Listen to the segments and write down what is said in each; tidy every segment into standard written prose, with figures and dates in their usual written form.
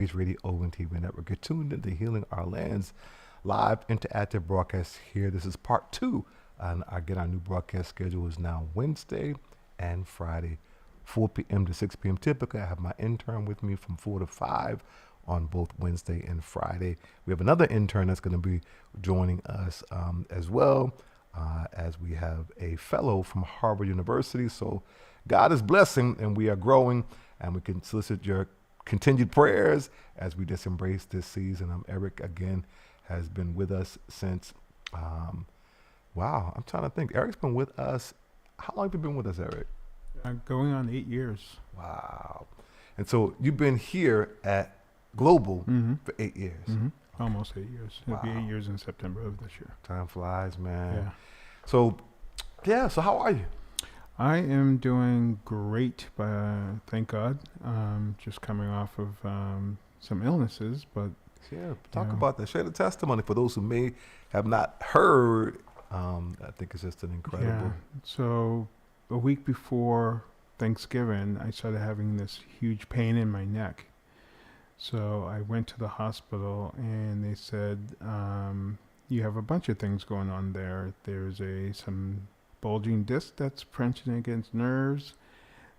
Radio and TV Network. You're tuned into Healing Our Lands live interactive broadcast here. This is part two. And again, our new broadcast schedule is now Wednesday and Friday, 4 p.m. to 6 p.m. Typically, I have my intern with me from 4 to 5 on both Wednesday and Friday. We have another intern that's going to be joining us as well, as we have a fellow from Harvard University. So God is blessing and we are growing, and we can solicit your continued prayers as we just embrace this season. Eric, again, has been with us since, wow, I'm trying to think. Eric's been with us. How long have you been with us, Eric? Going on 8 years. Wow. And so you've been here at Global for 8 years. Almost 8 years. It'll be 8 years in September of this year. Time flies, man. Yeah. So how are you? I am doing great, thank God. Just coming off of some illnesses, but yeah, talk about that. Share the testimony for those who may have not heard. I think it's just an incredible. Yeah. So a week before Thanksgiving, I started having this huge pain in my neck. So I went to the hospital and they said, you have a bunch of things going on there. There's some bulging disc that's pressing against nerves.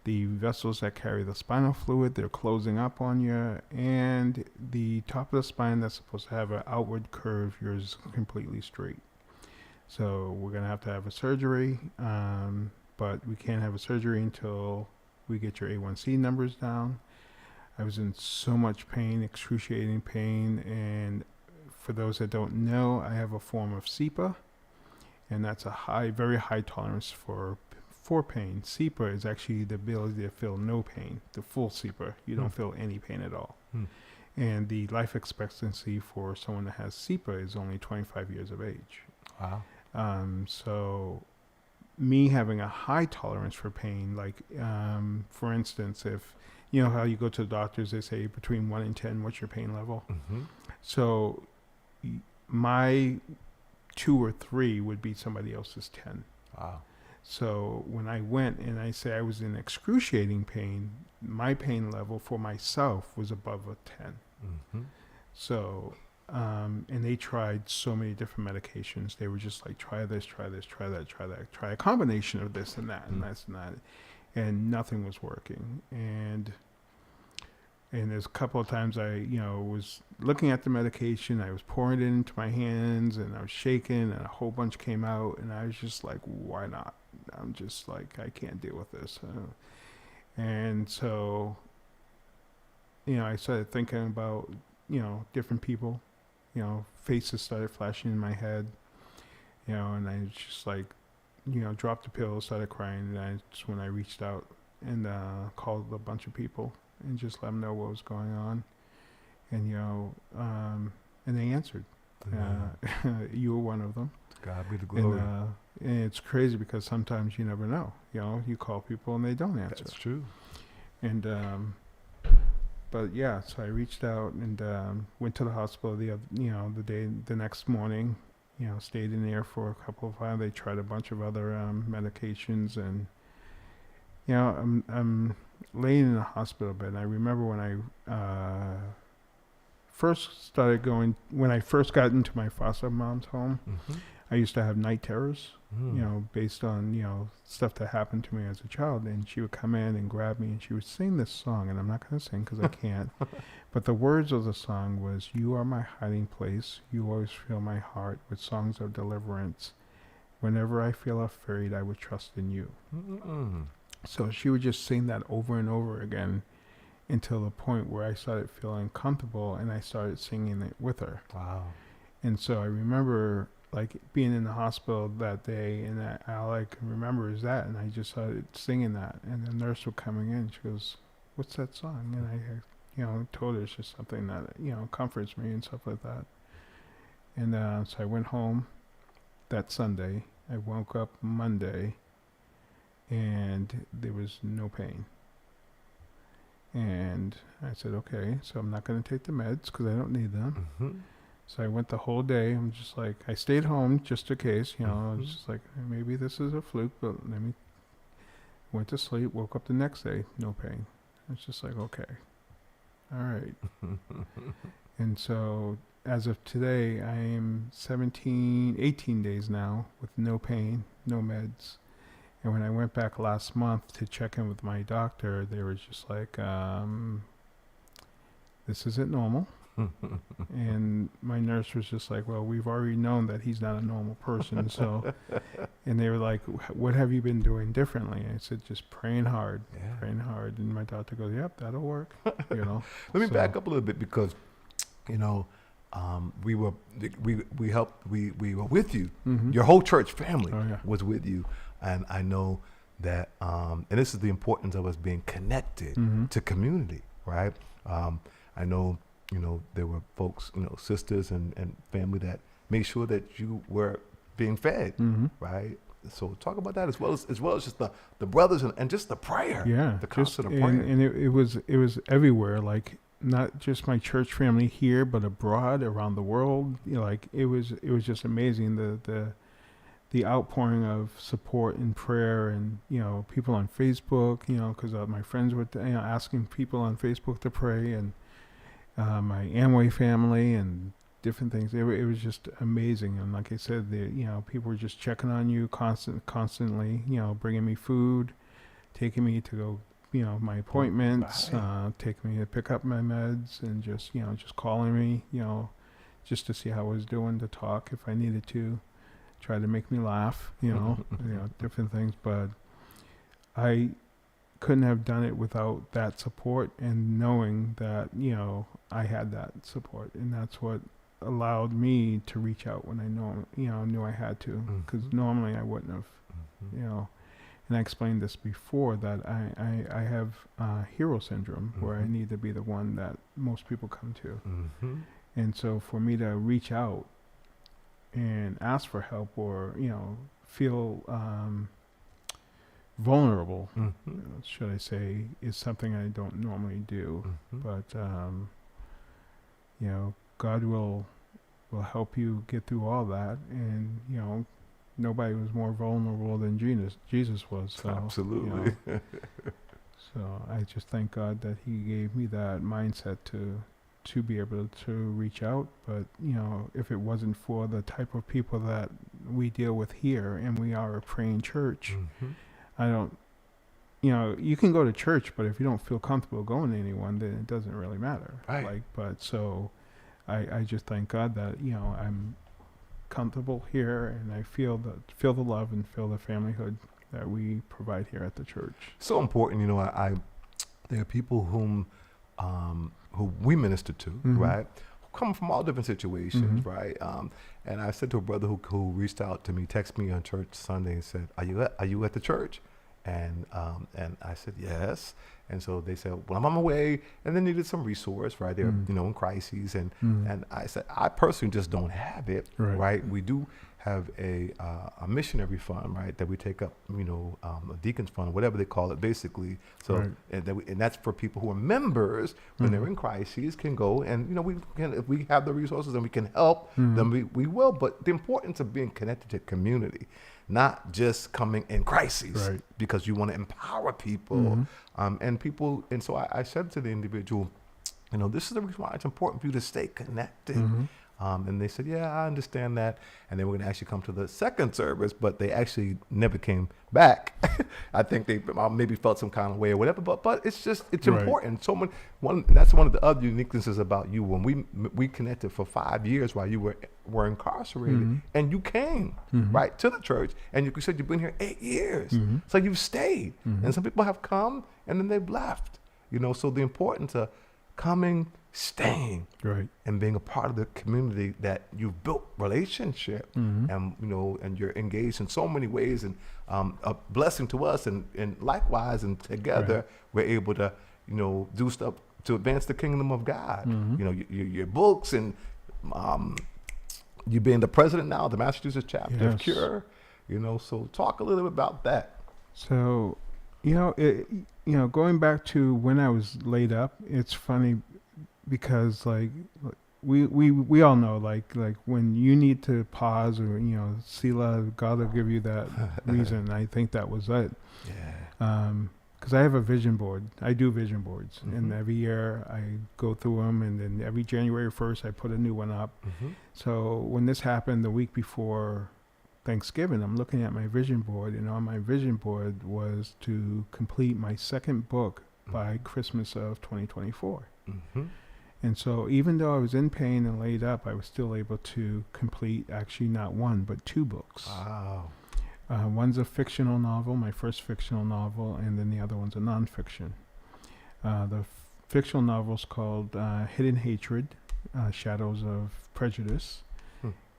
The vessels that carry the spinal fluid, they're closing up on you. And the top of the spine that's supposed to have an outward curve, yours is completely straight. So we're going to have a surgery, but we can't have a surgery until we get your A1C numbers down. I was in so much pain, excruciating pain. And for those that don't know, I have a form of CEPA. And that's a very high tolerance for pain. CEPA is actually the ability to feel no pain. The full CEPA, you don't feel any pain at all. And the life expectancy for someone that has CEPA is only 25 years of age. Wow. So me having a high tolerance for pain, like for instance, if you know how you go to the doctors, they say between 1 and 10, what's your pain level? So my 2 or 3 would be somebody else's 10. Wow. So when I went and I say I was in excruciating pain, my pain level for myself was above a 10. So, and they tried so many different medications. They were just like, try this, try this, try that, try that, try a combination of this and that, and that's not, and nothing was working. And there's a couple of times I, was looking at the medication, I was pouring it into my hands and I was shaking and a whole bunch came out and I was just like, why not? I'm just like, I can't deal with this. And so, I started thinking about, different people, faces started flashing in my head, and I just like, dropped the pillow, started crying. And that's when I reached out and called a bunch of people and just let them know what was going on. And, and they answered. You were one of them. God be the glory. And it's crazy because sometimes you never know. You call people and they don't answer. That's true. And, but yeah, so I reached out and went to the hospital the next morning. Stayed in there for a couple of hours. They tried a bunch of other medications, and I'm laying in the hospital bed. And I remember when I when I first got into my foster mom's home, I used to have night terrors, based on, stuff that happened to me as a child. And she would come in and grab me and she would sing this song. And I'm not going to sing because I can't. But the words of the song was, "You are my hiding place. You always fill my heart with songs of deliverance. Whenever I feel afraid, I would trust in you." So she would just sing that over and over again until the point where I started feeling comfortable and I started singing it with her. Wow. And so I remember like being in the hospital that day, and all I can remember is that, and I just started singing that, and the nurse was coming in, she goes, "What's that song?" And I told her it's just something that, comforts me and stuff like that. And so I went home that Sunday. I woke up Monday, and there was no pain. And I said, okay, so I'm not going to take the meds because I don't need them. So I went the whole day. I'm just like, I stayed home just in case, I was just like, maybe this is a fluke, but went to sleep, woke up the next day, no pain. It's just like, okay. All right. And so as of today, I am 18 days now with no pain, no meds. And when I went back last month to check in with my doctor, they were just like, this isn't normal. And my nurse was just like, well, we've already known that he's not a normal person. So, and they were like, what have you been doing differently? I said, just praying hard, praying hard. And my doctor goes, yep, that'll work. You know. Let me back up a little bit because, you know, we were with you. Mm-hmm. Your whole church family Oh, yeah. was with you, and I know that. And this is the importance of us being connected Mm-hmm. to community, right? I know, you know, there were folks, you know, sisters and family that made sure that you were being fed, Mm-hmm. right? So talk about that as well as just the brothers and just the prayer, Yeah, the just constant of prayer. and it was everywhere. Like not just my church family here, but abroad, around the world. You know, like it was just amazing the outpouring of support and prayer, and you know, people on Facebook. You know, because my friends were asking people on Facebook to pray, and my Amway family and different things. It was just amazing. And like I said, you know, people were just checking on you constantly, you know, bringing me food, taking me to go, you know, my appointments, Right. taking me to pick up my meds, and just, you know, just calling me, you know, just to see how I was doing, to talk if I needed to, try to make me laugh, you know, different things. But I couldn't have done it without that support, and knowing that, you know, I had that support, and that's what allowed me to reach out when I knew I had to, because normally I wouldn't have, you know. And I explained this before, that I have hero syndrome, where I need to be the one that most people come to. And so for me to reach out and ask for help, or, you know, feel vulnerable, should I say, is something I don't normally do. But you know, God will help you get through all that, and you know, nobody was more vulnerable than Jesus was. So, Absolutely. You know, so I just thank God that He gave me that mindset to be able to reach out. But you know, if it wasn't for the type of people that we deal with here, and we are a praying church, I don't. You know, you can go to church, but if you don't feel comfortable going to anyone, then it doesn't really matter. Right. Like, but so, I just thank God that, you know, I'm comfortable here, and I feel the love and feel the familyhood that we provide here at the church. So important, you know. I there are people who we minister to, right? Who come from all different situations, right? And I said to a brother who reached out to me, texted me on church Sunday and said, "Are you at the church?" And I said yes. And so they said, well, I'm on my way, and they needed some resource, right? They're you know, in crises, and I said, I personally just don't have it, right? We do have a missionary fund, right, that we take up, you know, a deacon's fund, or whatever they call it, basically. So and that's for people who are members when they're in crises, can go, and you know, we can, if we have the resources and we can help, then we will. But the importance of being connected to community, not just coming in crises, because you want to empower people, and people. And so I said to the individual, you know, this is the reason why it's important for you to stay connected. And they said, yeah, I understand that. And they were going to actually come to the second service, but they actually never came back. I think they maybe felt some kind of way or whatever, but it's just, it's important. That's one of the other uniquenesses about you. When we connected for 5 years while you were incarcerated, and you came right to the church, and you said you've been here 8 years. So you've stayed. And some people have come and then they've left, you know. So the importance of coming, staying, and being a part of the community that you've built relationship, and you know, and you're engaged in so many ways, and a blessing to us, and likewise, and together we're able to, you know, do stuff to advance the kingdom of God. You know, your books, and you being the president now of the Massachusetts chapter of Cure, you know. So talk a little bit about that. So, you know, going back to when I was laid up, it's funny because like we all know, like when you need to pause, or you know, Sila, God will give you that reason. I think that was it. because I have a vision board. I do vision boards, Mhm. and every year I go through them, and then every January 1st I put a new one up. Mhm. So when this happened the week before Thanksgiving, I'm looking at my vision board, and on my vision board was to complete my second book by Christmas of 2024. Mhm. And so even though I was in pain and laid up, I was still able to complete actually not one, but two books. Wow. One's a fictional novel, my first fictional novel, and then the other one's a nonfiction. The fictional novel is called Hidden Hatred, Shadows of Prejudice.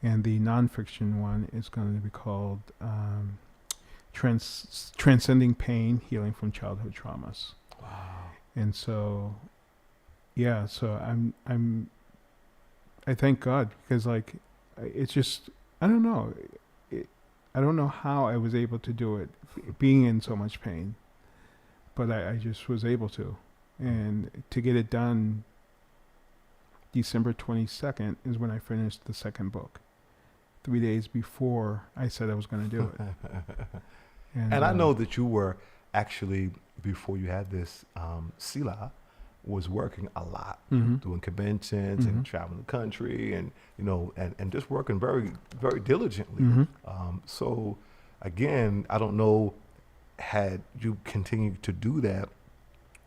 And the nonfiction one is going to be called Transcending Pain, Healing from Childhood Traumas. Wow. And so, yeah, so I thank God, because like, it's just, I don't know. I don't know how I was able to do it, being in so much pain, but I just was able to. And to get it done, December 22nd is when I finished the second book. 3 days before I said I was going to do it. And I know that you were actually, before you had this, Sila was working a lot, doing conventions and traveling the country, and and just working very, very diligently. So again, I don't know, had you continued to do that,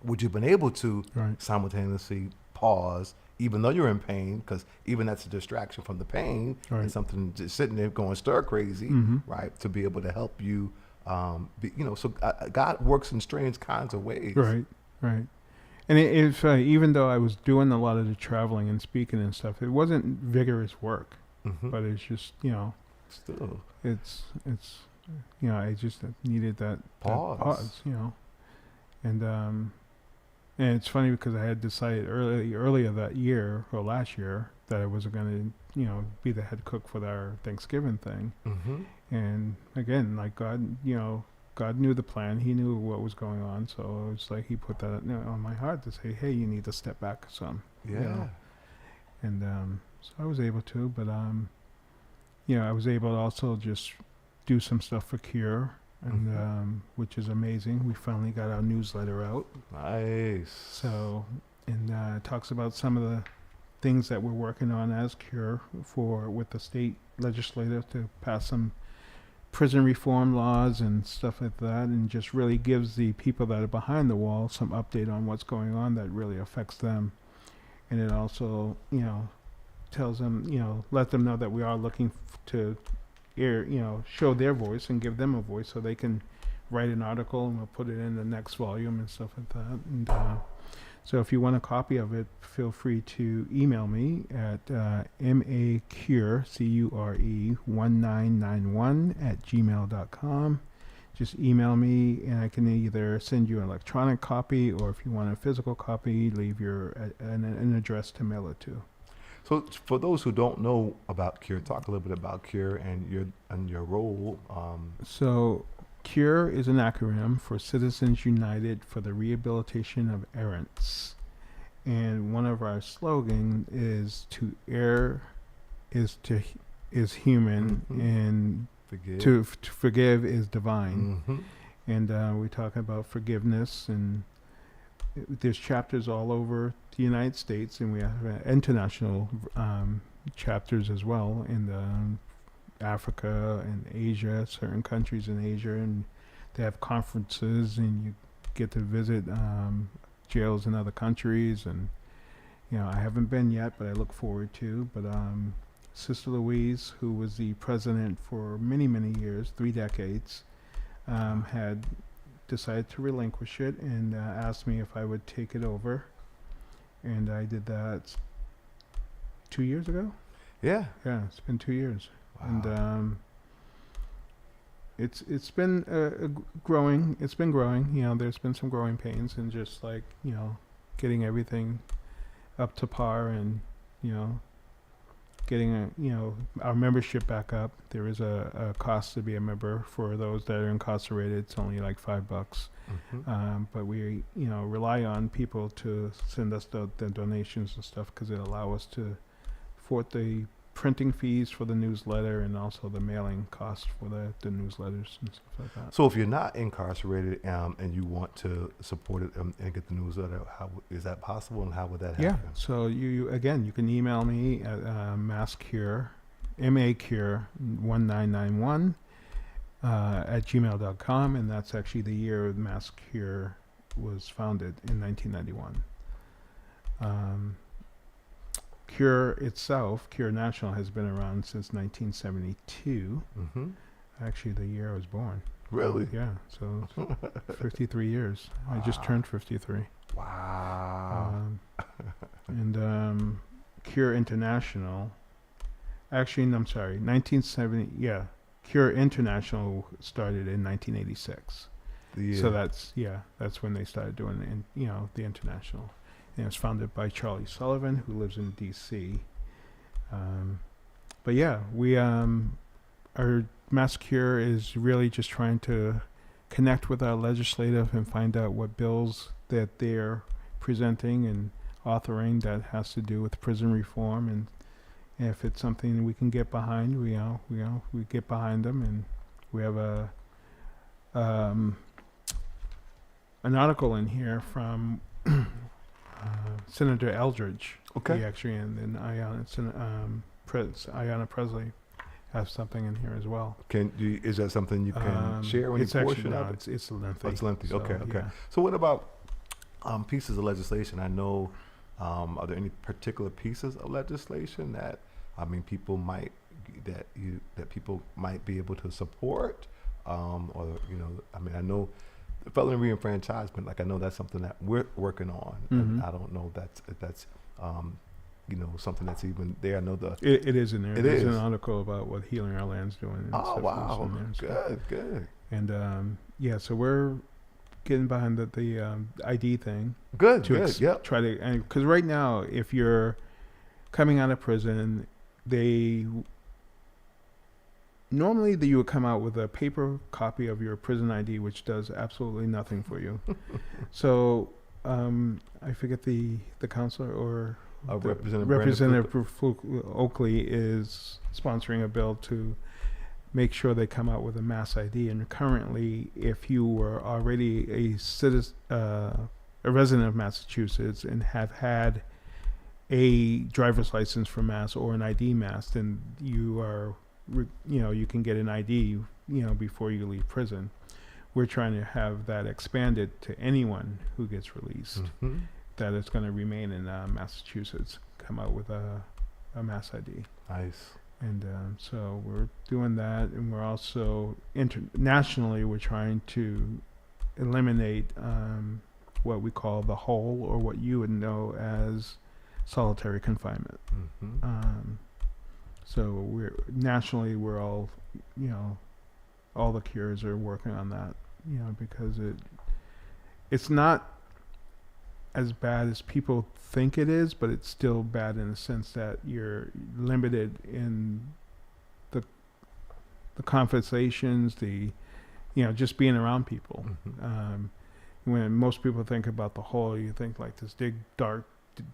would you have been able to simultaneously pause, even though you're in pain, because even that's a distraction from the pain, and something just sitting there going stir crazy, right? To be able to help you, so God works in strange kinds of ways. Right. And if even though I was doing a lot of the traveling and speaking and stuff, it wasn't vigorous work, but it's just still it's I just needed that pause, and it's funny because I had decided earlier that year or last year that I was going to be the head cook for our Thanksgiving thing, and again, like God knew the plan. He knew what was going on. So it's like he put that on my heart to say, hey, you need to step back some. Yeah. And so I was able to, but I was able to also just do some stuff for Cure, and which is amazing. We finally got our newsletter out. Nice. So, and it talks about some of the things that we're working on as Cure with the state legislature to pass some prison reform laws and stuff like that, and just really gives the people that are behind the wall some update on what's going on that really affects them. And it also, tells them, let them know that we are looking to show their voice and give them a voice so they can write an article, and we'll put it in the next volume and stuff like that. And so if you want a copy of it, feel free to email me at macure1991@gmail.com. Just email me, and I can either send you an electronic copy, or if you want a physical copy, leave an address to mail it to. So for those who don't know about Cure, talk a little bit about Cure and your role. So CURE is an acronym for Citizens United for the Rehabilitation of Errants. And one of our slogans is to err is human, and to forgive is divine. And we talk about forgiveness, and there's chapters all over the United States, and we have international chapters as well in Africa and Asia, certain countries in Asia, and they have conferences, and you get to visit jails in other countries. And I haven't been yet, but I look forward to. But Sister Louise, who was the president for many, many years, 3 decades, had decided to relinquish it, and asked me if I would take it over, and I did that 2 years ago. Yeah, it's been 2 years. Wow. And it's been growing. It's been growing. There's been some growing pains, and just like getting everything up to par, and getting our membership back up. There is a cost to be a member for those that are incarcerated. It's only like $5. But we rely on people to send us the donations and stuff, because it allows us to afford the printing fees for the newsletter and also the mailing cost for the newsletters and stuff like that. So if you're not incarcerated and you want to support it and get the newsletter, is that possible, and how would that happen? Yeah. So you can email me at masscure, macure1991 at gmail.com, and that's actually the year Mass Cure was founded in 1991. Cure itself, Cure National, has been around since 1972. Mm-hmm. Actually, the year I was born. Really? Yeah. So 53 years. Wow. I just turned 53. Wow. And Cure International. Actually, no, I'm sorry. 1970. Yeah. Cure International started in 1986. Yeah. So that's when they started doing the international. And it was founded by Charlie Sullivan, who lives in D.C. But yeah, we our Mass Cure is really just trying to connect with our legislative and find out what bills that they're presenting and authoring that has to do with prison reform, and if it's something we can get behind, we get behind them. And we have an article in here from Senator Eldridge. Okay. He actually, and then Ayanna Presley has something in here as well. Is that something you can share? Any portion of it? It's lengthy. Oh, it's lengthy. So, Okay. yeah. So what about pieces of legislation? I know. Are there any particular pieces of legislation that people might be able to support, or I know the felony reenfranchisement. Like, I know that's something that we're working on, and I don't know if that's something that's even there. I know it is in there. There's is an article about what Healing Our Land's doing. And oh stuff wow, there, good. And so we're getting behind the ID thing. Good. Yep. Try to, because right now, if you're coming out of prison, normally you would come out with a paper copy of your prison ID, which does absolutely nothing for you. So I forget the counselor or Representative Oakley is sponsoring a bill to make sure they come out with a mass ID. And currently, if you were already a citizen, a resident of Massachusetts, and have had a driver's license for Mass or an ID Mass, then you are, you can get an ID, before you leave prison. We're trying to have that expanded to anyone who gets released, that it's going to remain in Massachusetts, come out with a Mass ID. Nice. And so we're doing that, and we're also internationally we're trying to eliminate what we call the hole, or what you would know as solitary confinement. So we're all, all the cures are working on that, because it's not as bad as people think it is, but it's still bad in the sense that you're limited in the conversations, just being around people. When most people think about the hole, you think like this big dark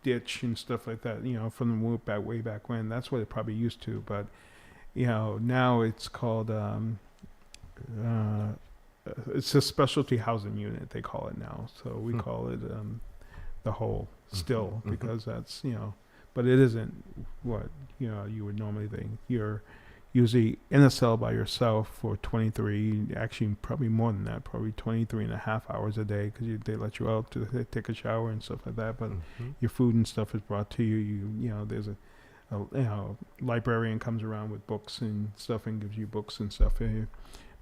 ditch and stuff like that, from the way back when. That's what it probably used to, but now it's called it's a specialty housing unit, they call it now. So we call it the hole still, because that's, but it isn't what you would normally think. You're usually in a cell by yourself for 23, actually probably more than that, probably 23 and a half hours a day, because they let you out to take a shower and stuff like that. But your food and stuff is brought to you. There's a librarian comes around with books and stuff and gives you books and stuff.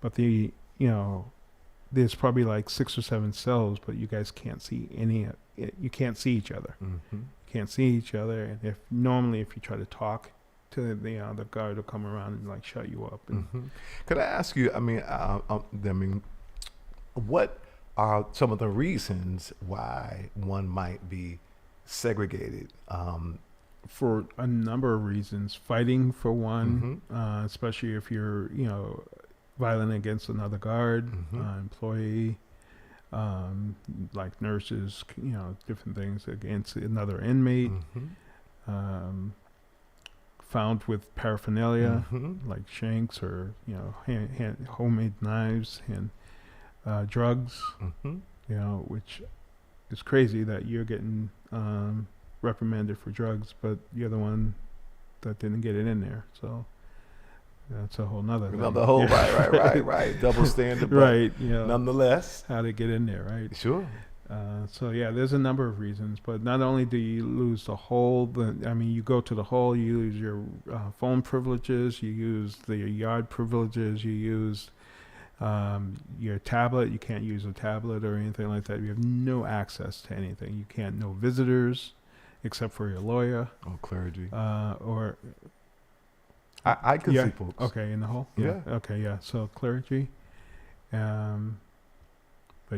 But there's probably like 6 or 7 cells, but you guys can't see you can't see each other. Can't see each other. And if you try to talk to the guard will come around and like shut you up. And Could I ask you, what are some of the reasons why one might be segregated? For a number of reasons. Fighting for one, especially if you're, violent against another guard, employee, like nurses, different things against another inmate. found with paraphernalia, Mm-hmm. like shanks or homemade knives and drugs. Mm-hmm. Which is crazy that you're getting reprimanded for drugs, but you're the one that didn't get it in there. So that's a whole nother thing. Another whole right. Double standard, but Right. nonetheless. How to get in there, right? Sure. So yeah, there's a number of reasons, but not only do you lose the hole, you go to the hole, you lose your phone privileges, you use the yard privileges, you use your tablet. You can't use a tablet or anything like that. You have no access to anything. You can't know visitors, except for your lawyer. Oh, clergy. Or I can see folks. Okay, in the hole. Yeah. Okay, yeah. So clergy. But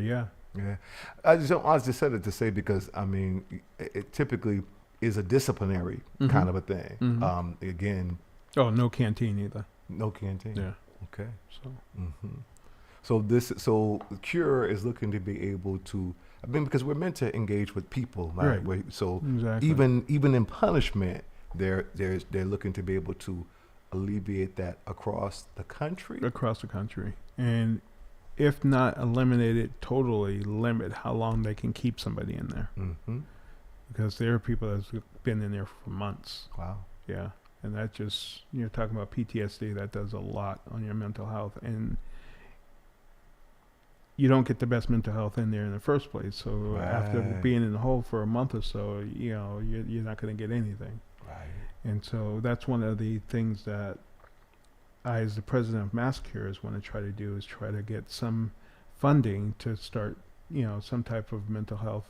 yeah. Yeah, I just said it to say because it typically is a disciplinary kind of a thing. Mm-hmm. Again. Oh, no canteen either. No canteen. Yeah. Okay. So. Mm-hmm. So Cure is looking to be able to. Because we're meant to engage with people, right? So exactly. even in punishment, they're looking to be able to alleviate that across the country. Across the country, and if not eliminate it totally, limit how long they can keep somebody in there. Mm-hmm. Because there are people that's been in there for months. Wow. Yeah, and that just, you're talking about PTSD. That does a lot on your mental health, and you don't get the best mental health in there in the first place. So after being in the hole for a month or so, you're not going to get anything. Right. And so that's one of the things that I, as the president of Mass Cures, want to try to do is try to get some funding to start, some type of mental health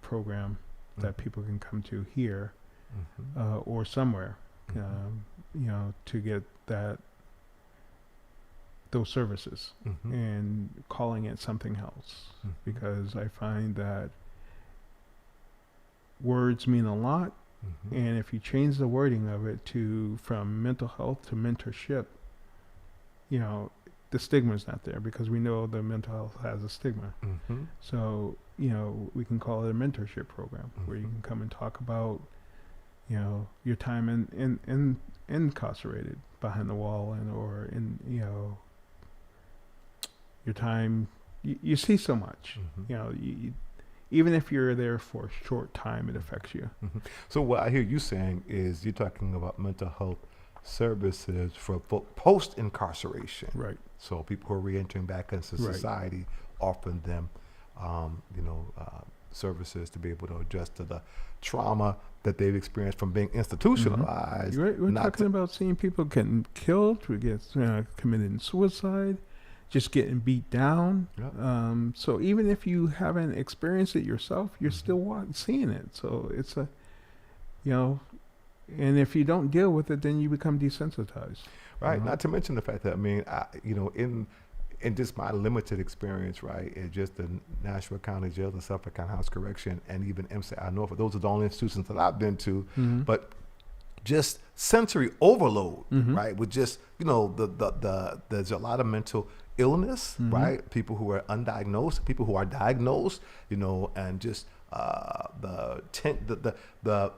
program that people can come to here or somewhere, to get those services and calling it something else, because I find that words mean a lot. And if you change the wording of it from mental health to mentorship, the stigma is not there, because we know the mental health has a stigma. So, we can call it a mentorship program where you can come and talk about, your time in incarcerated behind the wall, or in, your time. You see so much, even if you're there for a short time, it affects you. So what I hear you saying is you're talking about mental health services for post-incarceration. Right. So people who are re-entering back into society, offering them, services to be able to adjust to the trauma that they've experienced from being institutionalized. We're talking about seeing people getting killed, committing suicide, just getting beat down. Yep. So even if you haven't experienced it yourself, you're still seeing it. So it's and if you don't deal with it, then you become desensitized. Right. Not to mention the fact that, in just my limited experience, right, in just the Nashville County Jail, the Suffolk County House Correction, and even MCI Norfolk, those are the only institutions that I've been to. But just sensory overload, right? With just, there's a lot of mental illness, right? People who are undiagnosed, people who are diagnosed, and just the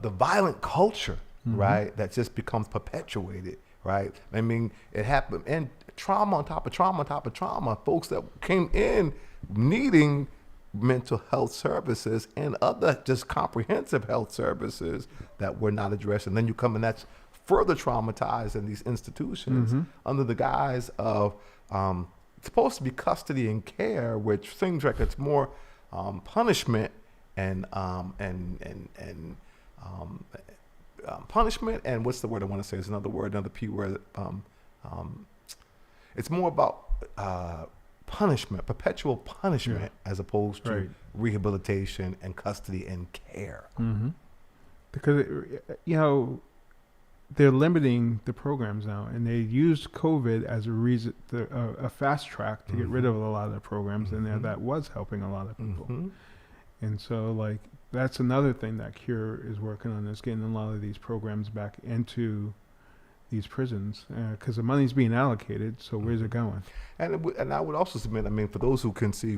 violent culture, right? That just becomes perpetuated, right? It happened, and trauma on top of trauma on top of trauma. Folks that came in needing mental health services and other just comprehensive health services that were not addressed, and then you come and that's further traumatized in these institutions under the guise of supposed to be custody and care, which seems like it's more punishment and punishment, and what's the word I want to say? It's another word, another P word. It's more about punishment, perpetual punishment, as opposed to rehabilitation and custody and care. Because they're limiting the programs now, and they used COVID as a reason, a fast track to get rid of a lot of the programs in there that was helping a lot of people. And so, that's another thing that Cure is working on, is getting a lot of these programs back into these prisons, because the money's being allocated. So where's it going? And I would also submit, for those who can see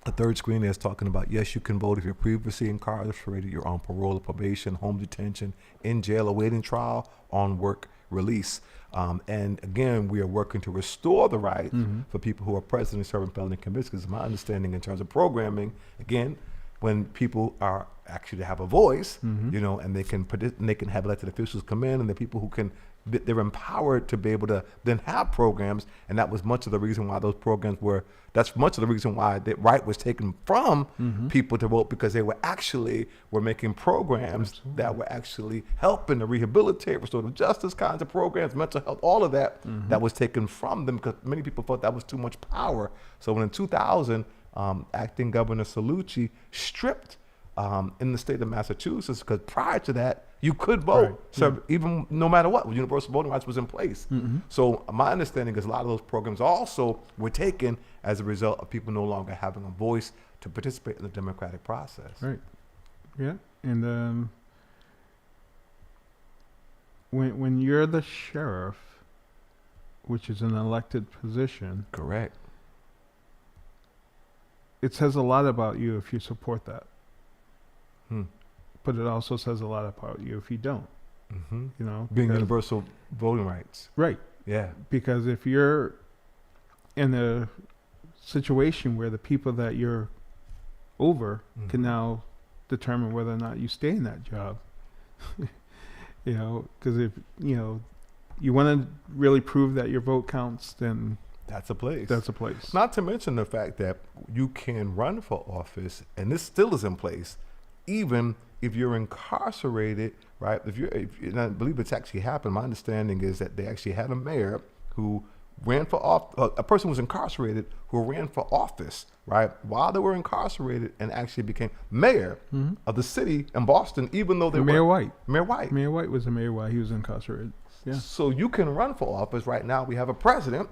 The third screen is talking about, yes, you can vote if you're previously incarcerated, you're on parole or probation, home detention, in jail, awaiting trial, on work release. And again, we are working to restore the rights for people who are presently serving felony convictions. Because my understanding in terms of programming, again, when people are actually have a voice, you know, and they can have elected officials come in, and the people who can, they're empowered to be able to then have programs. And that was much of the reason why those programs were, that's much of the reason why the right was taken from people to vote, because they were making programs that were actually helping to rehabilitate, restorative justice kinds of programs, mental health, all of that, that was taken from them, because many people thought that was too much power. So when in 2000, acting Governor Cellucci stripped in the state of Massachusetts, because prior to that, you could vote, so even no matter what, universal voting rights was in place. So my understanding is a lot of those programs also were taken as a result of people no longer having a voice to participate in the democratic process. Right. Yeah. And when you're the sheriff, which is an elected position, Correct. it says a lot about you if you support that. Hmm. But it also says a lot about you if you don't. You know, Being because- universal voting rights. right? Yeah. Because if you're in a situation where the people that you're over can now determine whether or not you stay in that job, you know, because if you want to really prove that your vote counts, then That's a place. that's a place. Not to mention the fact that you can run for office, and this still is in place, even if you're incarcerated, right? And I believe it's actually happened. My understanding is that they actually had a mayor who ran for office, a person was incarcerated who ran for office, right? While they were incarcerated, and actually became mayor of the city in Boston, even though they Mayor were White. Mayor White. Mayor White was the mayor while he was incarcerated. Yeah. So you can run for office. Right now, we have a president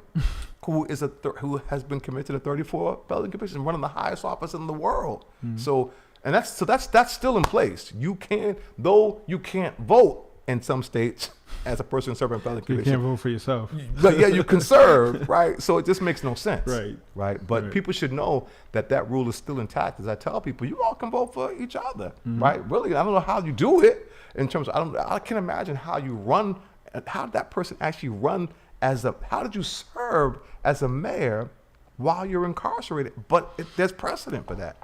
who is who has been committed to 34 felony convictions, running the highest office in the world. So, and that's still in place. You can, though you can't vote in some states as a person serving felony You conviction. can't vote for yourself. But yeah, you can serve, right? So it just makes no sense, Right. Right. But Right. people should know that that rule is still intact. As I tell people, you all can vote for each other, right? Really, I don't know how you do it in terms of, I can't imagine how you run. How did that person actually run how did you serve as a mayor while you're incarcerated? But there's precedent for that.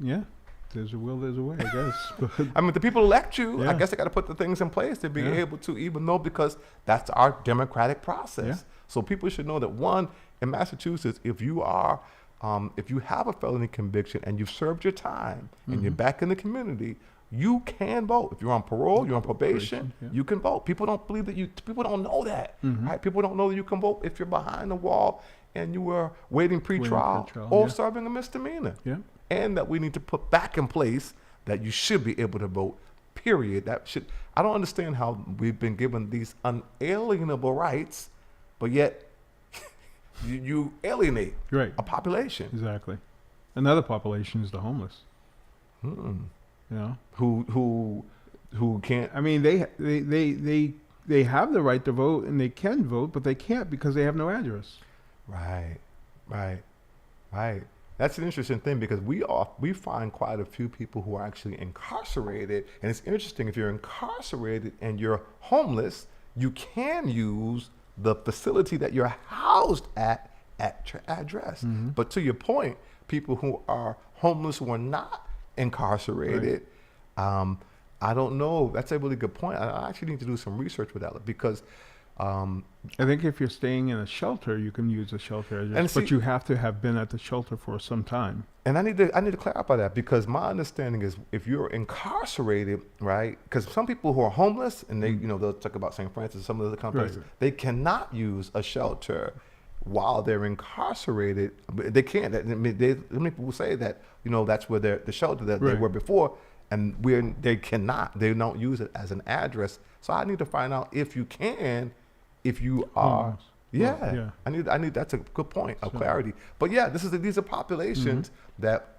Yeah. There's a will, there's a way, I guess. But I mean, the people elect you. I Yeah. guess they got to put the things in place to be Yeah. able to, even though, because that's our democratic process. Yeah. So people should know that, one, in Massachusetts, if you have a felony conviction and you've served your time and you're back in the community, you can vote. If you're on parole, you're on probation, Yeah. you can vote. People don't believe that people don't know that, right? People don't know that you can vote if you're behind the wall and you were waiting pretrial pretrial, or yeah. serving a misdemeanor. yeah. And that we need to put back in place that you should be able to vote, period. I don't understand how we've been given these unalienable rights, but yet you alienate Right. a population Exactly. Another population is the homeless. You know, who can't. I mean, they have the right to vote and they can vote, but they can't because they have no address. Right. That's an interesting thing, because we find quite a few people who are actually incarcerated, and it's interesting, if you're incarcerated and you're homeless, you can use the facility that you're housed at your address. But to your point, people who are homeless who are not incarcerated, I don't know. That's a really good point. I actually need to do some research with that, because I think if you're staying in a shelter, you can use a shelter address, And but see- you have to have been at the shelter for some time. and I need to clarify that, because my understanding is, if you're incarcerated, right? Because some people who are homeless, and they, they'll talk about St. Francis, some of the other companies, Right. they cannot use a shelter while they're incarcerated. But they can't. I mean, many people say that, that's where the shelter that they Right. were before, and they cannot. They don't use it as an address. So I need to find out if you can, if you are. Homeless. Yeah. Yeah. I need. That's a good point of So- clarity. But yeah, these are populations that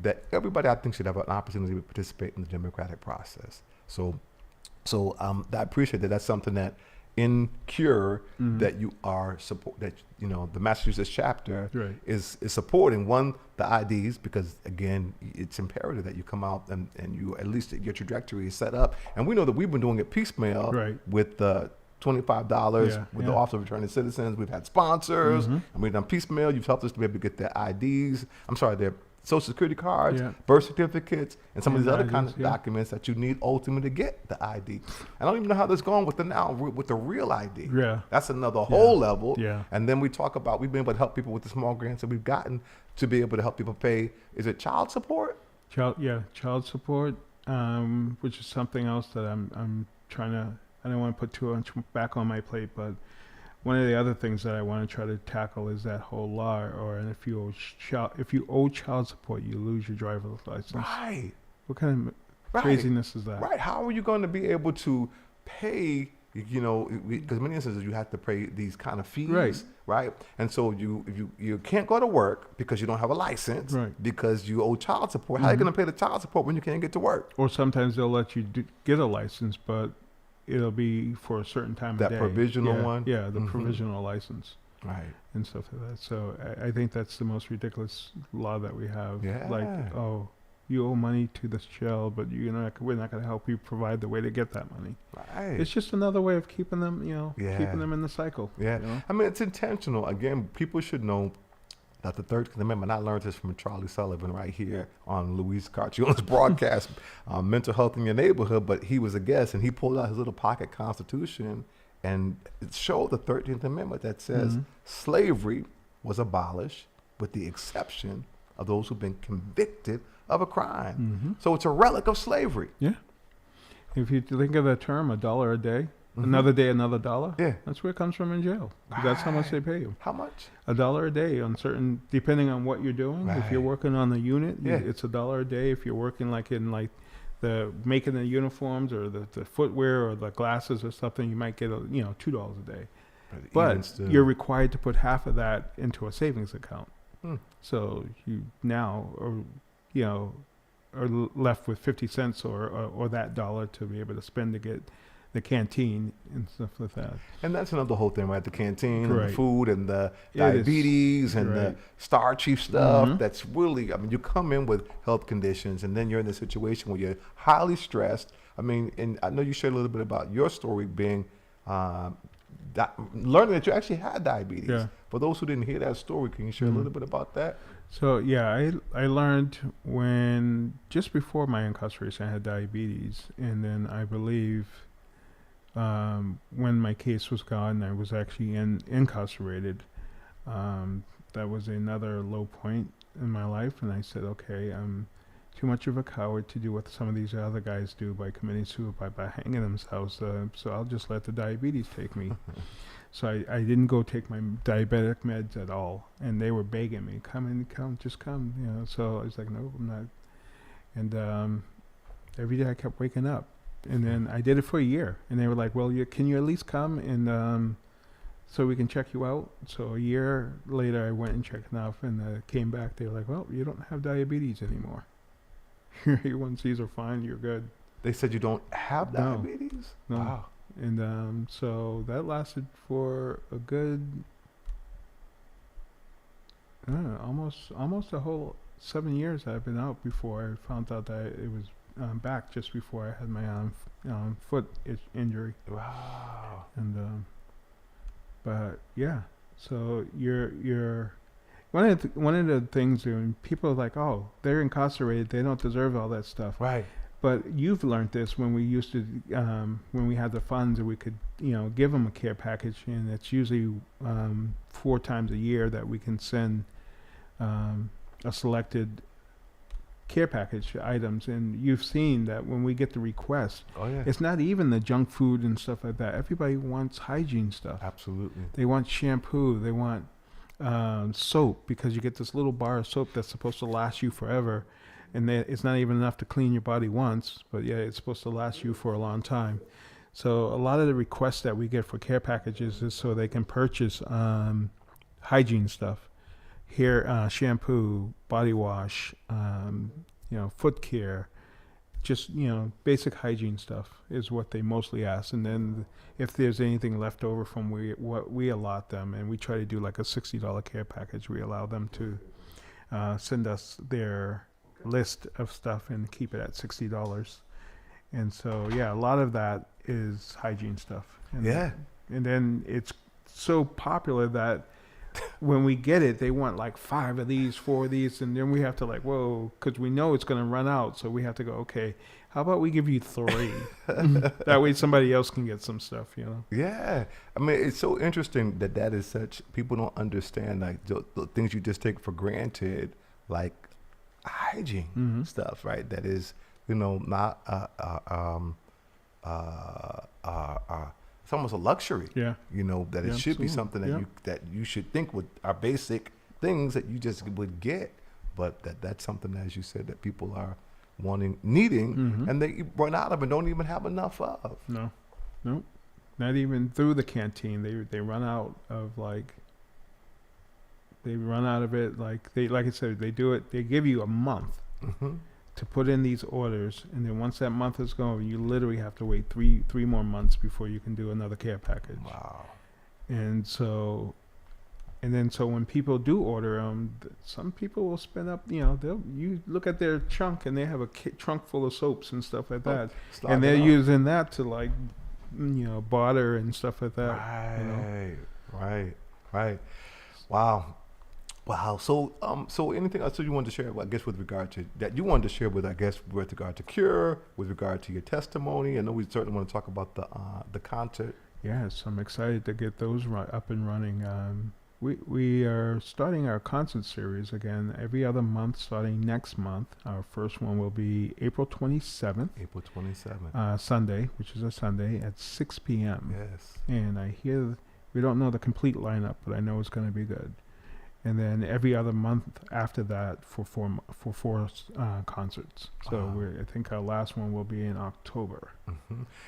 that everybody, I think, should have an opportunity to participate in the democratic process. So I appreciate that. That's something that in Cure Mhm. that you are support that the Massachusetts chapter Right. is supporting the IDs, because again it's imperative that you come out and you at least your trajectory is set up, and we know that we've been doing it piecemeal Right. with the $25 Yeah, with yeah. the Office of Returning Citizens. We've had sponsors, Mhm. and we've done piecemeal. You've helped us to be able to get their IDs. I'm sorry, their Social Security cards, Yeah. birth certificates, and some of And these other kind IDs, of yeah. documents that you need ultimately to get the ID. I don't even know how this is going with with the real ID. Yeah. That's another whole level. Yeah. And then we talk about we've been able to help people with the small grants that we've gotten to be able to help people pay. Is it child support? Child support, which is something else that I'm trying to. I don't want to put too much back on my plate, but one of the other things that I want to try to tackle is that whole law, or and if you owe child support, you lose your driver's license. Right. What kind of Right. craziness is that? Right. How are you going to be able to pay? Because many instances you have to pay these kind of fees, right? And so you can't go to work because you don't have a license, Right. because you owe child support. How are you Mhm. going to pay the child support when you can't get to work? Or sometimes they'll let you get a license, but it'll be for a certain time That of day. provisional one? Yeah, the Mhm. provisional license Right. and stuff like that. So I think that's the most ridiculous law that we have. Yeah. Like, oh, you owe money to this shell, but we're not going to help you provide the way to get that money. Right. It's just another way of keeping them, Yeah. keeping them in the cycle. Yeah. you know? I mean, it's intentional. Again, people should know that the 13th Amendment, I learned this from Charlie Sullivan right here on Luis Carcion's broadcast, Mental Health in Your Neighborhood, but he was a guest and he pulled out his little pocket constitution and it showed the 13th Amendment that says Mhm. slavery was abolished with the exception of those who've been convicted of a crime. Mhm. So it's a relic of slavery. Yeah. If you think of the term, $1 a day, Mhm. another day, another dollar. Yeah. That's where it comes from in jail. That's how much they pay you. How much? $1 a day on certain, depending on what you're doing. If you're Right. working on the unit, Yeah. it's $1 a day. If you're working in the making the uniforms or the footwear or the glasses or something, you might get $2 a day. Even But still. you're required to put half of that into a savings account. Hmm. So you now are left with 50 cents or that dollar to be able to spend to get the canteen and stuff like that. And that's another whole thing, right? The canteen and the Right. food and the It is. diabetes and the Right. Star Chief stuff. Mhm. That's really, I mean, you come in with health conditions and then you're in a situation where you're highly stressed. I mean, and I know you shared a little bit about your story being, learning that you actually had diabetes. Yeah. For those who didn't hear that story, can you share a little bit about that? So yeah, I learned just before my incarceration I had diabetes, and then I believe when my case was gone, I was actually incarcerated. That was another low point in my life, and I said, okay, I'm too much of a coward to do what some of these other guys do by committing suicide by hanging themselves. So I'll just let the diabetes take me. So I didn't go take my diabetic meds at all, and they were begging me, just come, So I was like, no, I'm not. And every day I kept waking up, and then I did it for a year, and they were like, well, can you at least come and so we can check you out? So a year later, I went and checked enough, and came back. They were like, well, you don't have diabetes anymore. Your A1Cs are fine. You're good. They said you don't have No. diabetes? No. Wow. And so that lasted for a good, almost a whole 7 years. I've been out before I found out that it was back just before I had my foot injury. Wow. And but yeah, so you're one of the things when people are like, oh, they're incarcerated, they don't deserve all that stuff. Right. But you've learned this when we used to, when we had the funds and we could, give them a care package, and it's usually 4 times a year that we can send a selected care package items. And you've seen that when we get the request, Oh, yeah. it's not even the junk food and stuff like that. Everybody wants hygiene stuff. Absolutely. They want shampoo. They want soap, because you get this little bar of soap that's supposed to last you forever. And it's not even enough to clean your body once, but yeah, it's supposed to last you for a long time. So a lot of the requests that we get for care packages is so they can purchase hygiene stuff, hair shampoo, body wash, foot care, just, basic hygiene stuff is what they mostly ask. And then if there's anything left over from what we allot them, and we try to do like a $60 care package, we allow them to send us their list of stuff and keep it at $60. And so, yeah, a lot of that is hygiene stuff. And then it's so popular that when we get it, they want like 5 of these, 4 of these, and then we have to whoa, because we know it's going to run out. So we have to go, okay, how about we give you 3? That way somebody else can get some stuff, Yeah. I mean, it's so interesting that is such, people don't understand the things you just take for granted, like hygiene stuff, right? That is, not it's almost a luxury. Yeah. That it should be something that you should think are basic things that you just would get, but that's something, as you said, that people are needing, and they run out of and don't even have enough of. No, not even through the canteen. They run out of They run out of it. Like I said, they do it. They give you a month to put in these orders, and then once that month is gone, you literally have to wait three more months before you can do another care package. Wow. And so when people do order them, some people will spend up. You look at their trunk, and they have a trunk full of soaps and stuff like that, and they're using that to barter and stuff like that. Right. Wow. So anything else you wanted to share? I guess with regard to that, you wanted to share with regard to Cure, with regard to your testimony. I know we certainly want to talk about the concert. Yes, I'm excited to get those up and running. We are starting our concert series again every other month, starting next month. Our first one will be April 27th. Sunday, which is a Sunday at 6 p.m. Yes. And I hear we don't know the complete lineup, but I know it's going to be good. And then every other month after that for four concerts. So I think our last one will be in October.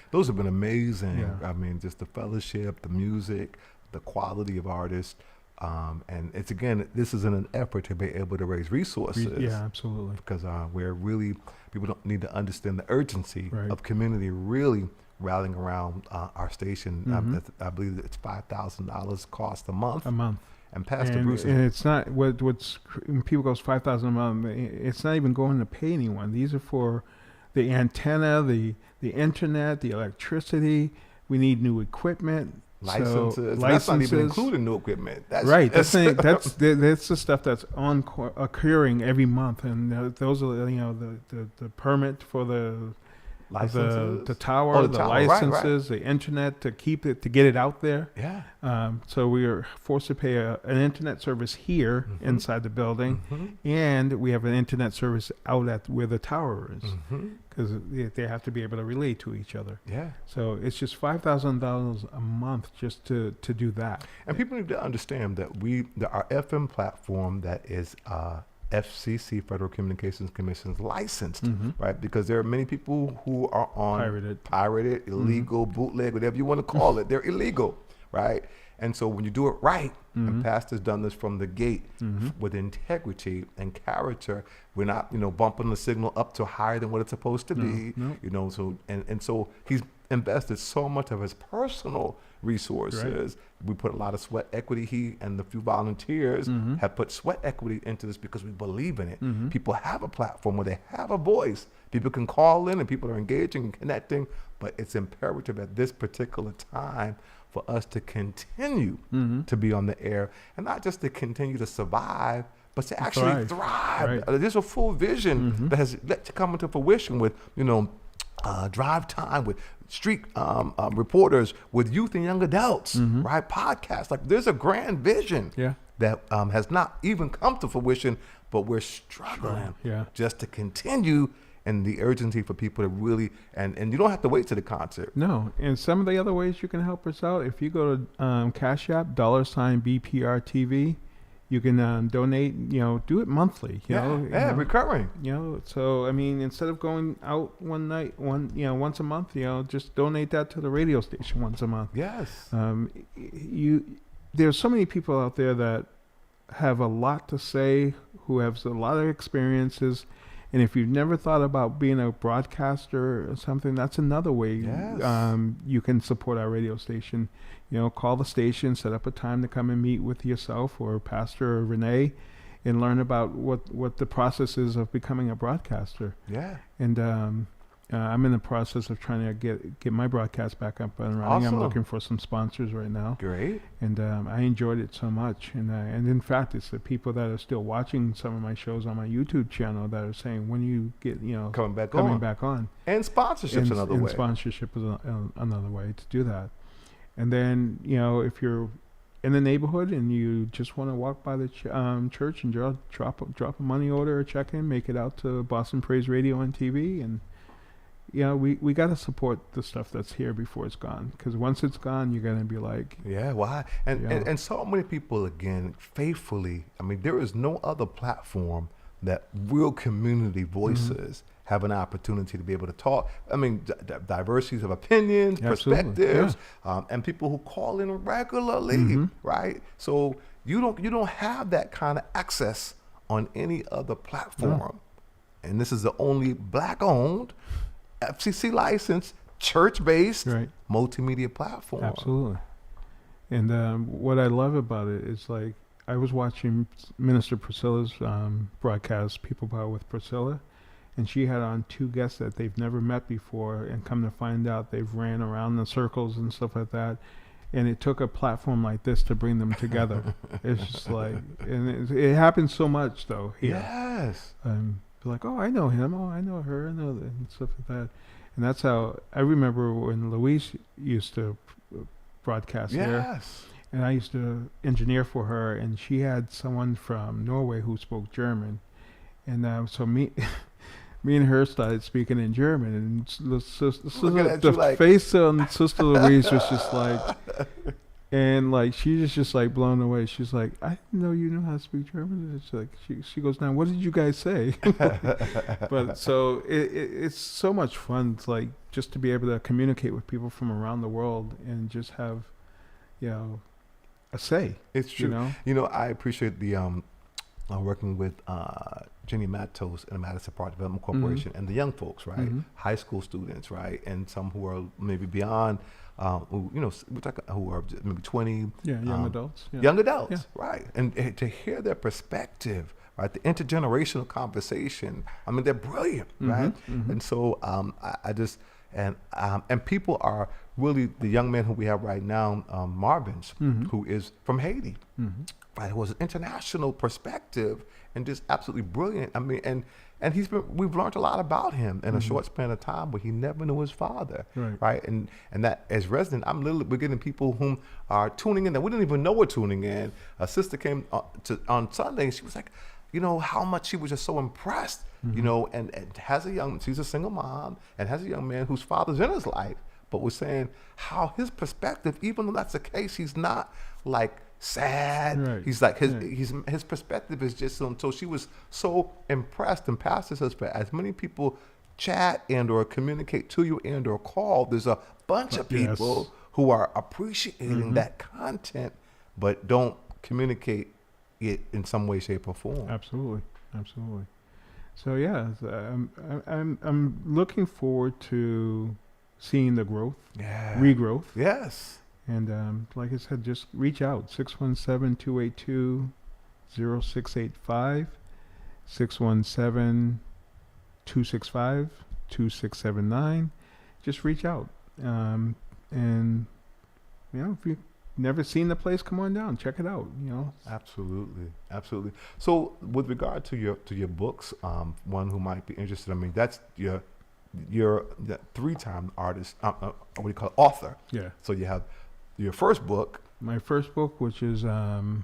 Those have been amazing. Yeah. I mean, just the fellowship, the music, the quality of artists. And it's, again, this is in an effort to be able to raise resources. Yeah, absolutely. Because people don't need to understand the urgency of community really rallying around our station. I believe it's $5,000 cost a month. And Pastor Bruce, and it's not what's when people goes $5,000 a month. It's not even going to pay anyone. These are for the antenna, the internet, the electricity. We need new equipment, licenses. That's not even including new equipment. That's the stuff that's occurring every month, and those are the permit for the licenses, the tower, the licenses, the internet to get it out there. Yeah. So we are forced to pay an internet service here inside the building, and we have an internet service out at where the tower is, because they have to be able to relate to each other. Yeah. So it's just $5,000 a month just to do that. And people need to understand that our FM platform that is FCC, Federal Communications Commission's licensed, right? Because there are many people who are on pirated, illegal, bootleg, whatever you want to call it. They're illegal, right? And so when you do it right, and Pastor's done this from the gate with integrity and character, we're not, bumping the signal up to higher than what it's supposed to be, So so he's invested so much of his personal resources. We put a lot of sweat equity. He and the few volunteers have put sweat equity into this because we believe in it. People have a platform where they have a voice. People can call in and people are engaging and connecting, but it's imperative at this particular time for us to continue to be on the air, and not just to continue to survive, but to actually thrive. There's a full vision that has yet to come into fruition with, drive time, with street reporters, with youth and young adults, right? Podcasts. Like, there's a grand vision that has not even come to fruition, but we're struggling just to continue, and the urgency for people to really, and you don't have to wait to the concert. No, and some of the other ways you can help us out, if you go to Cash App, $BPRTV, you can donate, do it monthly, recurring. So, I mean, instead of going out once a month, just donate that to the radio station once a month. Yes. There's so many people out there that have a lot to say, who have a lot of experiences, And if you've never thought about being a broadcaster or something, that's another way Yes. you can support our radio station. Call the station, set up a time to come and meet with yourself or Pastor Renee and learn about what the process is of becoming a broadcaster. Yeah. And I'm in the process of trying to get my broadcast back up and running. Awesome. I'm looking for some sponsors right now. Great. And I enjoyed it so much. And in fact, it's the people that are still watching some of my shows on my YouTube channel that are saying, when you get, coming back on. And sponsorship's another way. And sponsorship is another way to do that. And then, if you're in the neighborhood and you just want to walk by the church and drop a money order or check in, make it out to Boston Praise Radio and TV. And, we got to support the stuff that's here before it's gone. Because once it's gone, you're going to be like... Yeah, why? And so many people, again, faithfully, I mean, there is no other platform that real community voices have an opportunity to be able to talk. I mean, diversities of opinions, perspectives, and people who call in regularly, right? So you don't have that kind of access on any other platform. And this is the only Black-owned, FCC licensed, church-based multimedia platform. Absolutely. And what I love about it is, like, I was watching Minister Priscilla's broadcast, People Power with Priscilla, and she had on two guests that they've never met before, and come to find out they've ran around in circles and stuff like that. And it took a platform like this to bring them together. It's just like, and it happens so much though here. Yes. Like, oh, I know him. Oh, I know her. I know that, and stuff like that. And that's how I remember when Louise used to broadcast here. Yes. And I used to engineer for her, and she had someone from Norway who spoke German. And so me and her started speaking in German, and the face on Sister Louise was just like, and like she was just like blown away. She's like, I didn't know you knew how to speak German. It's like she goes, now what did you guys say? But so it's so much fun. It's like just to be able to communicate with people from around the world and just have, a say. It's true. I appreciate the working with Jenny Matos and the Madison Park Development Corporation and the young folks, right? High school students, right? And some who are maybe beyond, who are maybe 20. Yeah, young adults. Yeah. Young adults, right? And to hear their perspective, right? The intergenerational conversation. I mean, they're brilliant, right? And so I just, and people are really, the young man who we have right now, Marvin's, who is from Haiti, right? Who has an international perspective and just absolutely brilliant. I mean, and we've learned a lot about him in a short span of time, where he never knew his father, right? And that as resident, we're getting people whom are tuning in that we didn't even know were tuning in. A sister came on Sunday, and she was like, how much she was just so impressed, and she's a single mom and has a young man whose father's in his life, but was saying how his perspective, even though that's the case, he's not like sad. Right. He's like his perspective is just so she was so impressed. And Pastor says, for as many people chat and or communicate to you and or call, there's a bunch of people who are appreciating that content but don't communicate it in some way, shape, or form. Absolutely. So yeah, I'm looking forward to seeing the growth, regrowth. Yes. And like I said, just reach out, 617-282-0685, 617-265-2679. Just reach out. And, if you've never seen the place, come on down, check it out, Absolutely. So with regard to your books, one who might be interested, I mean, that's you're the 3-time artist, what do you call it, author. Yeah. So you have your first book. My first book, which is The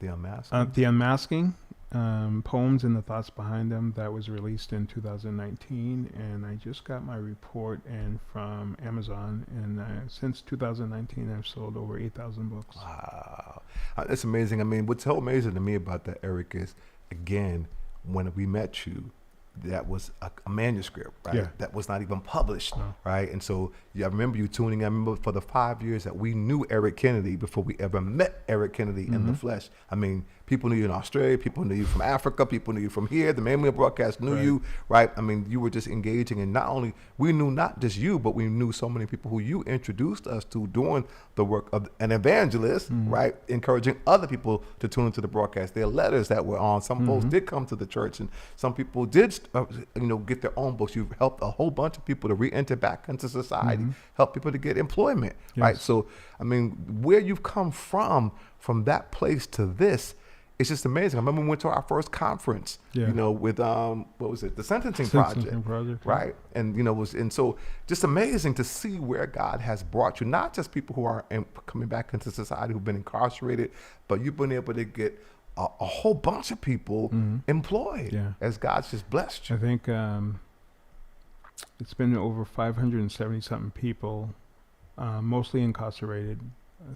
Unmasking. The Unmasking, Poems and the Thoughts Behind Them, that was released in 2019, and I just got my report in from Amazon, and since 2019 I've sold over 8,000 books. Wow. That's amazing. I mean, what's so amazing to me about that, Eric, is, again, when we met you, that was a manuscript, right? Yeah. That was not even published, right? And so, I remember you tuning in. I remember for the 5 years that we knew Eric Kennedy before we ever met Eric Kennedy in the flesh. I mean, People knew you in Australia. People knew you from Africa. People knew you from here. The Mamie broadcast knew Right. you, right? I mean, you were just engaging, and not only we knew not just you, but we knew so many people who you introduced us to doing the work of an evangelist, right? Encouraging other people to tune into the broadcast. There are letters that were on. Some folks did come to the church, and some people did, get their own books. You've helped a whole bunch of people to re-enter back into society, help people to get employment, right? Yes. So, I mean, where you've come from that place to this, it's just amazing. I remember we went to our first conference, Yeah. with what was it, the Sentencing Sentencing Project, Project, right? And and so just amazing to see where God has brought you. Not just people who are coming back into society who've been incarcerated, but you've been able to get a whole bunch of people employed, Yeah. as God's just blessed you. I think it's been over 570 something people, mostly incarcerated,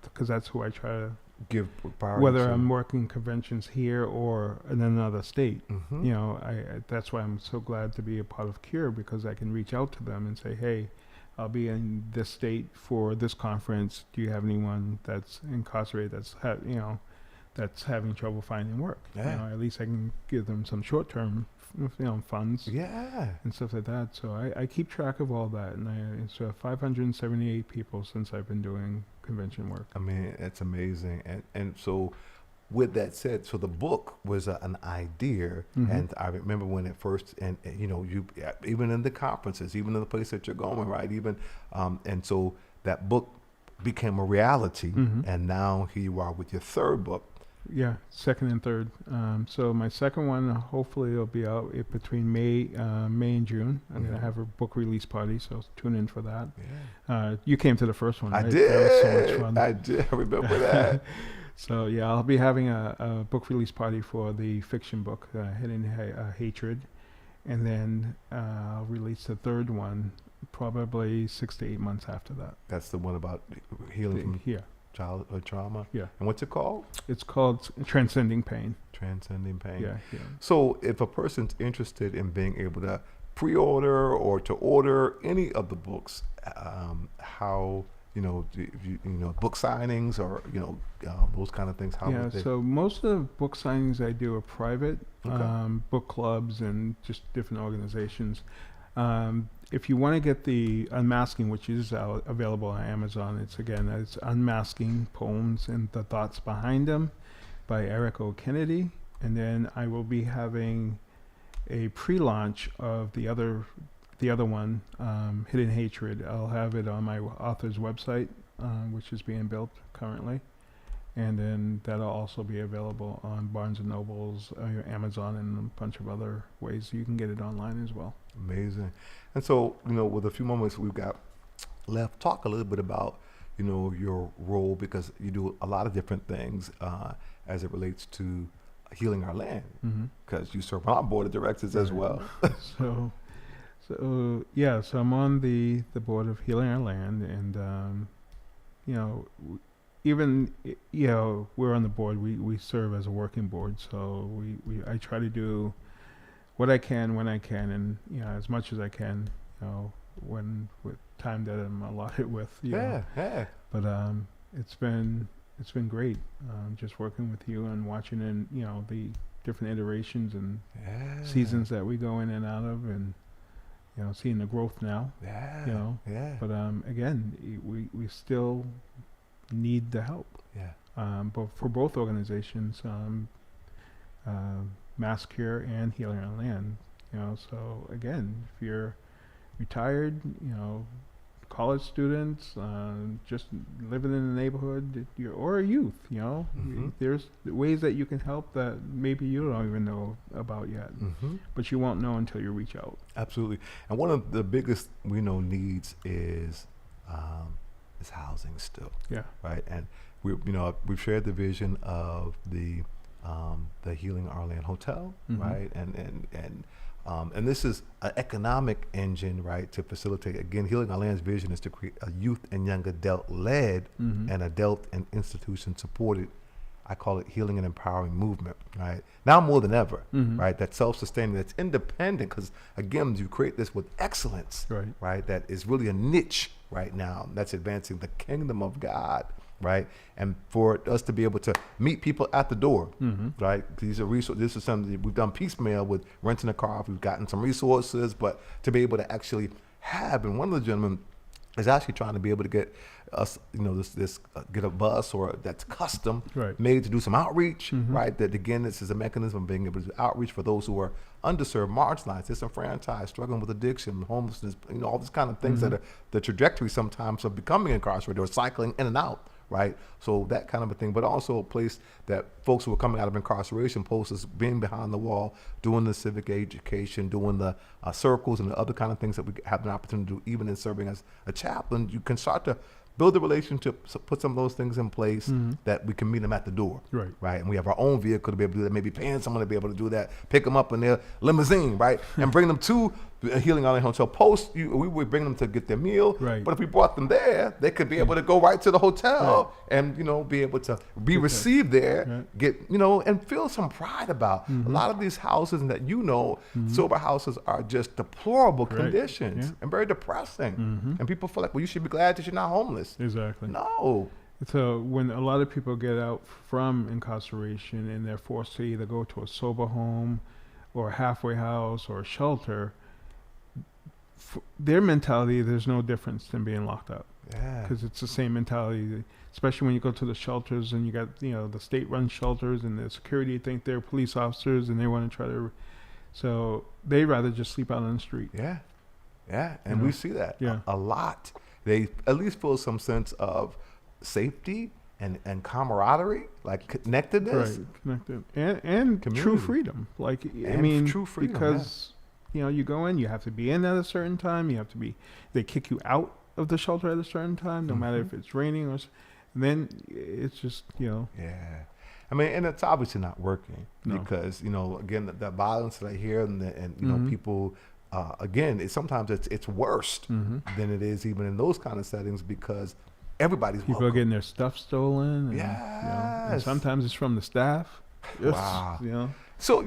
because that's who I try to. Give priority Whether to. I'm working conventions here or in another state, Mhm. I that's why I'm so glad to be a part of Cure, because I can reach out to them and say, hey, I'll be in this state for this conference. Do you have anyone that's incarcerated that's having trouble finding work? Yeah. At least I can give them some short-term, funds Yeah. and stuff like that. So I keep track of all that, and it's 578 people since I've been doing convention work. I mean, it's amazing. And so with that said, so the book was an idea, and I remember when it first, and you even in the conferences, even in the place that you're going, right? Even and so that book became a reality, and now here you are with your third book. Yeah, second and third. So my second one, hopefully, it'll be out between May and June. I'm gonna have a book release party, so tune in for that. Yeah. You came to the first one, I right? did. That was so much fun. I did. I remember that. So yeah, I'll be having a book release party for the fiction book, Hidden Hatred, and then I'll release the third one probably 6 to 8 months after that. That's the one about healing from Here, childhood trauma. yeah. And what's it called? It's called Transcending Pain. Transcending Pain. Yeah. So if a person's interested in being able to pre-order or to order any of the books, how book signings or those kind of things, how Yeah, would they? so most of the book signings I do are private, Okay. book clubs and just different organizations. If you want to get the Unmasking, which is available on Amazon, it's Unmasking Poems and the Thoughts Behind Them by Eric O. Kennedy. And then I will be having a pre-launch of the other one, Hidden Hatred. I'll have it on my author's website, which is being built currently. And then that'll also be available on Barnes & Noble's, Amazon, and a bunch of other ways you can get it online as well. Amazing. And so, with a few moments we've got left, talk a little bit about, your role, because you do a lot of different things as it relates to healing our land, because you serve on our board of directors as well. So I'm on the board of Healing Our Land, and even we're on the board. We serve as a working board, so I try to do what I can when I can, and as much as I can, when with time that I'm allotted with. Yeah. But it's been great, just working with you and watching the different iterations and seasons that we go in and out of, and seeing the growth now. Yeah. But again, we still need the help. Yeah. But for both organizations, Mass Cure and Healing Our Land. So again, if you're retired, college students, just living in the neighborhood, or a youth, there's ways that you can help that maybe you don't even know about yet, but you won't know until you reach out. Absolutely. And one of the biggest needs is housing still. Yeah. Right. And we've shared the vision of the Healing Our Land Hotel, right? And this is an economic engine, right, to facilitate. Again, Healing Our Land's vision is to create a youth and young adult led and adult and institution supported, I call it healing and empowering movement, right? Now more than ever, right? That's self-sustaining, that's independent, because again, you create this with excellence, right? That is really a niche right now that's advancing the kingdom of God right? And for us to be able to meet people at the door, Mm-hmm. right? These are this is something that we've done piecemeal with renting a car. We've gotten some resources, but to be able to actually have, and one of the gentlemen is actually trying to be able to get us, get a bus or that's custom Right. made to do some outreach, Mhm. right? That again, this is a mechanism of being able to do outreach for those who are underserved, marginalized, disenfranchised, struggling with addiction, homelessness, all these kind of things that are the trajectory sometimes of becoming incarcerated or cycling in and out, right? So that kind of a thing, but also a place that folks who are coming out of incarceration posts as being behind the wall, doing the civic education, doing the circles and the other kind of things that we have an opportunity to do, even in serving as a chaplain. You can start to build a relationship, put some of those things in place that we can meet them at the door, Right. right? And we have our own vehicle to be able to do that, maybe paying someone to be able to do that, pick them up in their limousine, right? And bring them to a Healing Island Hotel. We would bring them to get their meal, Right. but if we brought them there, they could be able to go right to the hotel and, be able to be received there, Right. get, and feel some pride about. A lot of these houses that, sober houses are just deplorable Right. conditions Yeah. and very depressing. Mhm. And people feel like, well, you should be glad that you're not homeless. Exactly. No. So when a lot of people get out from incarceration and they're forced to either go to a sober home or a halfway house or a shelter, their mentality, there's no difference than being locked up, Yeah. because it's the same mentality. Especially when you go to the shelters and you got the state-run shelters and the security think they're police officers and they want to try to, so they rather just sleep out on the street. Yeah. Yeah. And we see that Yeah. a lot. They at least feel some sense of safety and camaraderie, like connectedness. Right, connected, and true Community. freedom. Like I And mean, true freedom, because you go in, you have to be in at a certain time. You have to be. They kick you out of the shelter at a certain time, no matter if it's raining or. And then it's just Yeah. I mean, and it's obviously not working No. because, again, the violence that I hear and people, again, sometimes it's worse than it is even in those kind of settings because everybody's people are welcome. getting their stuff stolen. And, and Yes. sometimes it's from the staff. Just, Wow. So,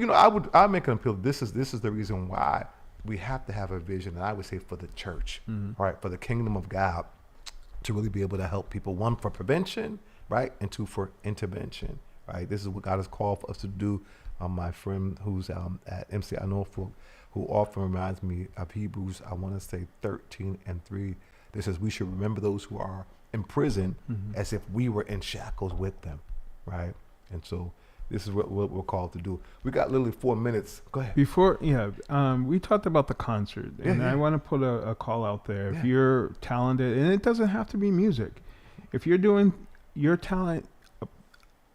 I make an appeal. This is the reason why we have to have a vision, and I would say for the church, right, for the kingdom of God, to really be able to help people, one, for prevention, right, and two, for intervention, right? This is what God has called for us to do. My friend who's at MCI Norfolk, who often reminds me of Hebrews, I want to say 13:3. This says we should remember those who are in prison as if we were in shackles with them, right? And so this is what we're called to do. We got literally 4 minutes. Go ahead. Before, we talked about the concert, and Yeah. I want to put a call out there. If Yeah. you're talented, and it doesn't have to be music, if you're doing your talent,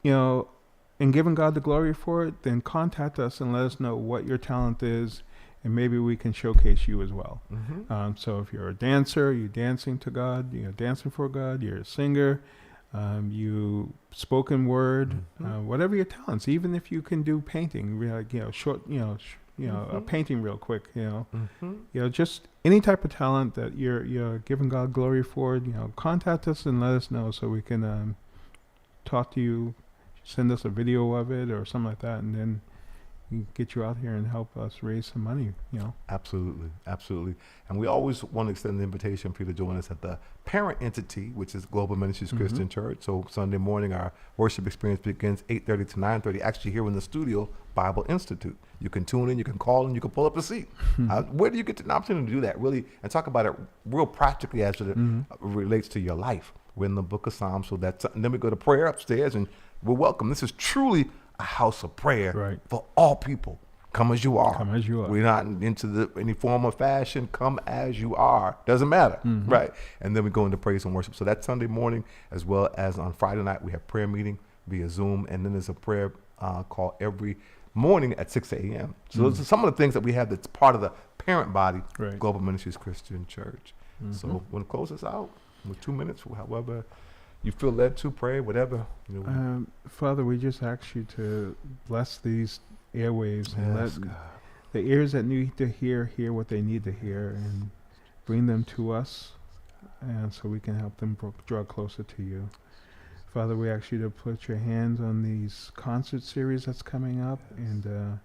and giving God the glory for it, then contact us and let us know what your talent is, and maybe we can showcase you as well. So if you're a dancer, you're dancing to God, you're dancing for God, you're a singer, you spoken word, whatever your talents. Even if you can do painting, like short, a painting real quick, just any type of talent that you're giving God glory for. Contact us and let us know so we can talk to you, send us a video of it or something like that, and then we can get you out here and help us raise some money. Absolutely. And we always want to extend the invitation for you to join us at the parent entity, which is Global Ministries Christian Church. So Sunday morning, our worship experience begins 8:30 to 9:30, actually here in the studio, Bible Institute. You can tune in, you can call, and you can pull up a seat. Where do you get the opportunity to do that, really, and talk about it real practically as it relates to your life? We're in the book of Psalms, so and then we go to prayer upstairs, and we're welcome. This is truly a house of prayer for all people. Come as you are. Come as you are. We're not into any form or fashion. Come as you are. Doesn't matter, right? And then we go into praise and worship. So that's Sunday morning, as well as on Friday night we have prayer meeting via Zoom, and then there's a prayer call every morning at 6 a.m. So those are some of the things that we have that's part of the parent body, Global Ministries Christian Church. So we'll close this out with 2 minutes, however you feel led to pray, whatever. Father, we just ask you to bless these airwaves and Yes, let God. the ears that need to hear what they need to hear, and bring them to us, and so we can help them draw closer to you. Father, we ask you to put your hands on these concert series that's coming up, and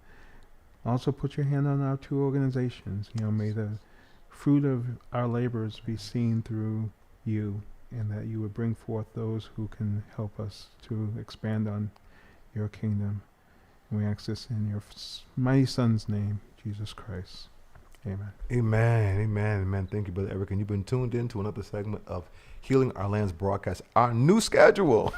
also put your hand on our two organizations. May the fruit of our labors be seen through you and that you would bring forth those who can help us to expand on your kingdom. And we ask this in your mighty Son's name, Jesus Christ. Amen. Amen, amen, amen. Thank you, Brother Eric. And you've been tuned in to another segment of Healing Our Lands broadcast. Our new schedule,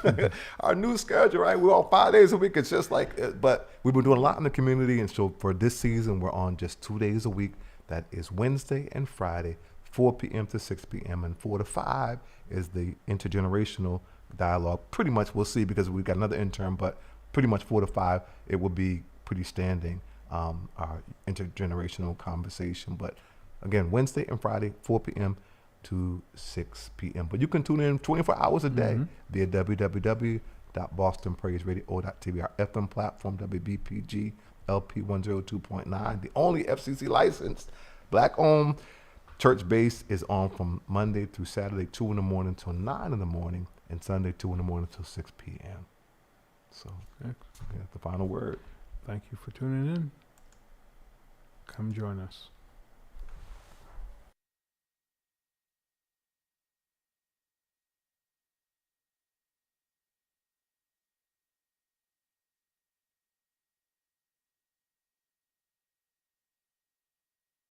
our new schedule, right? We're on 5 days a week. It's just like, but we've been doing a lot in the community. And so for this season, we're on just 2 days a week. That is Wednesday and Friday, 4 p.m. to 6 p.m. And 4 to 5 is the intergenerational dialogue. Pretty much we'll see because we've got another intern, but pretty much 4 to 5, it will be pretty standing. Our intergenerational conversation. But again, Wednesday and Friday, 4 p.m. to 6 p.m. But you can tune in 24 hours a day via www.bostonpraiseradio.tv, our FM platform, WBPG-LP 102.9, the only FCC licensed, black-owned church base is on from Monday through Saturday, 2 in the morning till 9 in the morning, and Sunday, 2 in the morning till 6 p.m. So, that's the final word. Thank you for tuning in. Come join us.